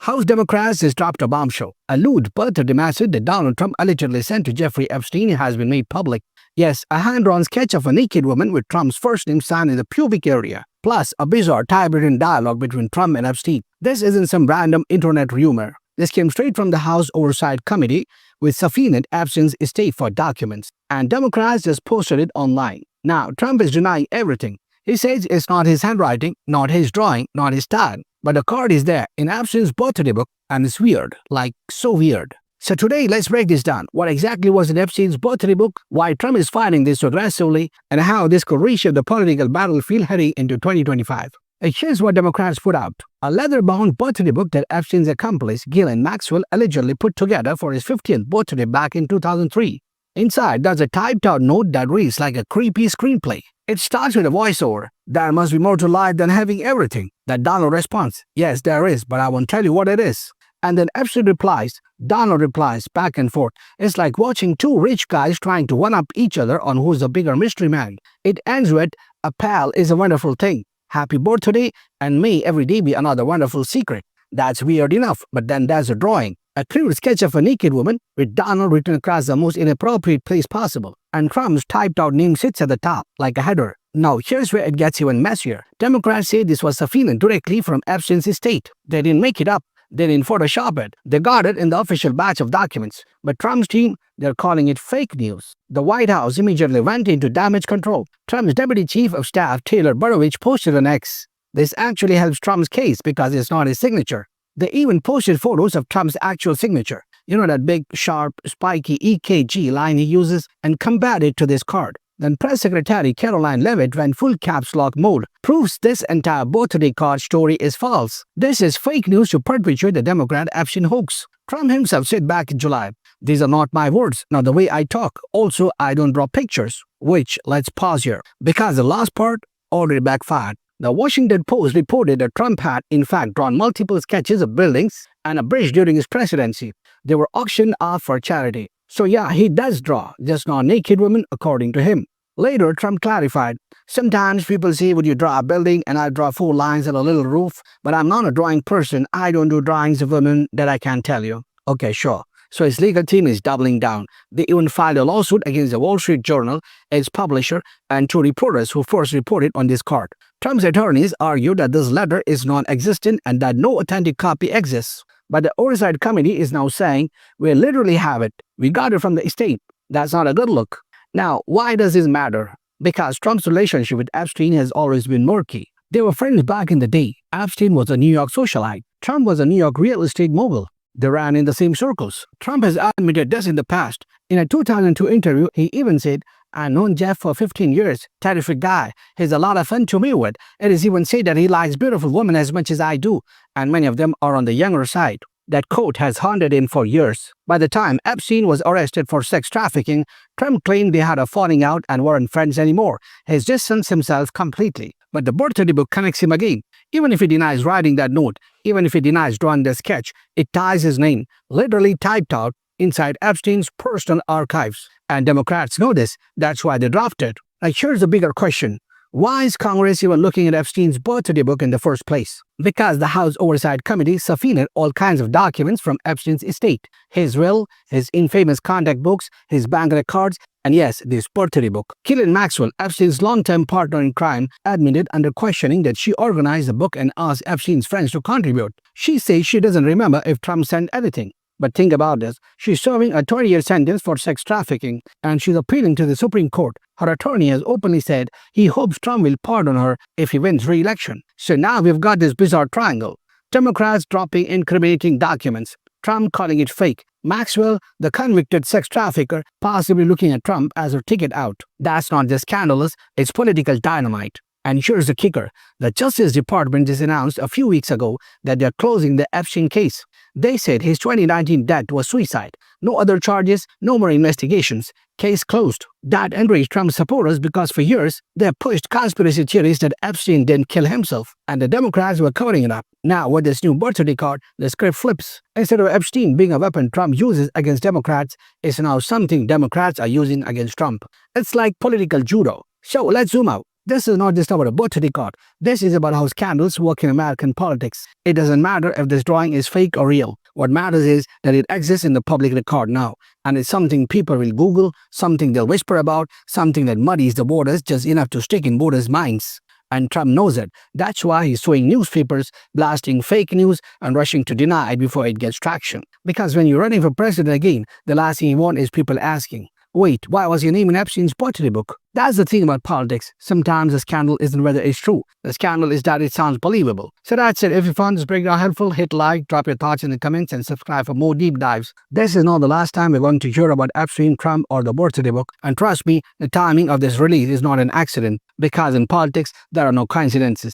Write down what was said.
House Democrats has dropped a bombshell. A lewd birthday message that Donald Trump allegedly sent to Jeffrey Epstein has been made public. Yes, a hand-drawn sketch of a naked woman with Trump's first name signed in the pubic area, plus a bizarre typewritten dialogue between Trump and Epstein. This isn't some random internet rumor. This came straight from the House Oversight Committee, which subpoenaed Epstein's estate for documents, and Democrats just posted it online. Now, Trump is denying everything. He says it's not his handwriting, not his drawing, not his style. But the card is there in Epstein's birthday book, and it's weird, like so weird. So today, let's break this down. What exactly was in Epstein's birthday book, why Trump is fighting this so aggressively, and how this could reshape the political battlefield heading into 2025. And here's what Democrats put out. A leather-bound birthday book that Epstein's accomplice, Ghislaine Maxwell, allegedly put together for his 50th birthday back in 2003. Inside, there's a typed-out note that reads like a creepy screenplay. It starts with a voiceover. There must be more to life than having everything. That Donald responds, yes, there is, but I won't tell you what it is. And then Epstein replies, Donald replies, back and forth. It's like watching two rich guys trying to one-up each other on who's the bigger mystery man. It ends with, a pal is a wonderful thing. Happy birthday, and may every day be another wonderful secret. That's weird enough, but then there's a drawing. A crude sketch of a naked woman with Donald written across the most inappropriate place possible. And Trump's typed-out name sits at the top, like a header. Now, here's where it gets even messier. Democrats say this was subpoenaed directly from Epstein's estate. They didn't make it up. They didn't Photoshop it. They got it in the official batch of documents. But Trump's team, they're calling it fake news. The White House immediately went into damage control. Trump's deputy chief of staff, Taylor Burovich, posted on X. This actually helps Trump's case because it's not his signature. They even posted photos of Trump's actual signature. You know, that big, sharp, spiky EKG line he uses, and compared it to this card. Then Press Secretary Caroline Leavitt went full caps lock mode, proves this entire birthday card story is false. This is fake news to perpetuate the Democrat Epstein hoax. Trump himself said back in July, these are not my words, not the way I talk. Also, I don't draw pictures. Which, let's pause here, because the last part already backfired. The Washington Post reported that Trump had, in fact, drawn multiple sketches of buildings and a bridge during his presidency. They were auctioned off for charity. So yeah, he does draw, just not naked women, according to him. Later, Trump clarified, sometimes people say, would you draw a building, and I draw 4 lines and a little roof, but I'm not a drawing person. I don't do drawings of women that I can't tell you. Okay, sure. So his legal team is doubling down. They even filed a lawsuit against the Wall Street Journal, its publisher, and 2 reporters who first reported on this card. Trump's attorneys argue that this letter is non-existent and that no authentic copy exists. But the Oversight Committee is now saying, we literally have it. We got it from the estate. That's not a good look. Now, why does this matter? Because Trump's relationship with Epstein has always been murky. They were friends back in the day. Epstein was a New York socialite. Trump was a New York real estate mogul. They ran in the same circles. Trump has admitted this in the past. In a 2002 interview, he even said, I've known Jeff for 15 years. Terrific guy. He's a lot of fun to me with. It is even said that he likes beautiful women as much as I do, and many of them are on the younger side. That quote has haunted him for years. By the time Epstein was arrested for sex trafficking, Trump claimed they had a falling out and weren't friends anymore. He's distanced himself completely. But the birthday book connects him again. Even if he denies writing that note, even if he denies drawing the sketch, it ties his name, literally typed out, inside Epstein's personal archives. And Democrats know this. That's why they drafted. Now here's the bigger question. Why is Congress even looking at Epstein's birthday book in the first place? Because the House Oversight Committee subpoenaed all kinds of documents from Epstein's estate. His will, his infamous contact books, his bank records, and yes, this birthday book. Ghislaine Maxwell, Epstein's long-term partner in crime, admitted under questioning that she organized the book and asked Epstein's friends to contribute. She says she doesn't remember if Trump sent anything. But think about this. She's serving a 20-year sentence for sex trafficking, and she's appealing to the Supreme Court. Her attorney has openly said he hopes Trump will pardon her if he wins re-election. So now we've got this bizarre triangle. Democrats dropping incriminating documents. Trump calling it fake. Maxwell, the convicted sex trafficker, possibly looking at Trump as her ticket out. That's not just scandalous, it's political dynamite. And here's the kicker. The Justice Department just announced a few weeks ago that they're closing the Epstein case. They said his 2019 death was suicide. No other charges, no more investigations. Case closed. That enraged Trump supporters because for years, they pushed conspiracy theories that Epstein didn't kill himself, and the Democrats were covering it up. Now, with this new birthday card, the script flips. Instead of Epstein being a weapon Trump uses against Democrats, it's now something Democrats are using against Trump. It's like political judo. So let's zoom out. This is not just about a birthday card. This is about how scandals work in American politics. It doesn't matter if this drawing is fake or real. What matters is that it exists in the public record now. And it's something people will Google, something they'll whisper about, something that muddies the waters just enough to stick in voters' minds. And Trump knows it. That's why he's suing newspapers, blasting fake news, and rushing to deny it before it gets traction. Because when you're running for president again, the last thing you want is people asking, wait, why was your name in Epstein's birthday book? That's the thing about politics. Sometimes the scandal isn't whether it's true. The scandal is that it sounds believable. So that's it. If you found this breakdown helpful, hit like, drop your thoughts in the comments, and subscribe for more deep dives. This is not the last time we're going to hear about Epstein, Trump, or the birthday book. And trust me, the timing of this release is not an accident. Because in politics, there are no coincidences.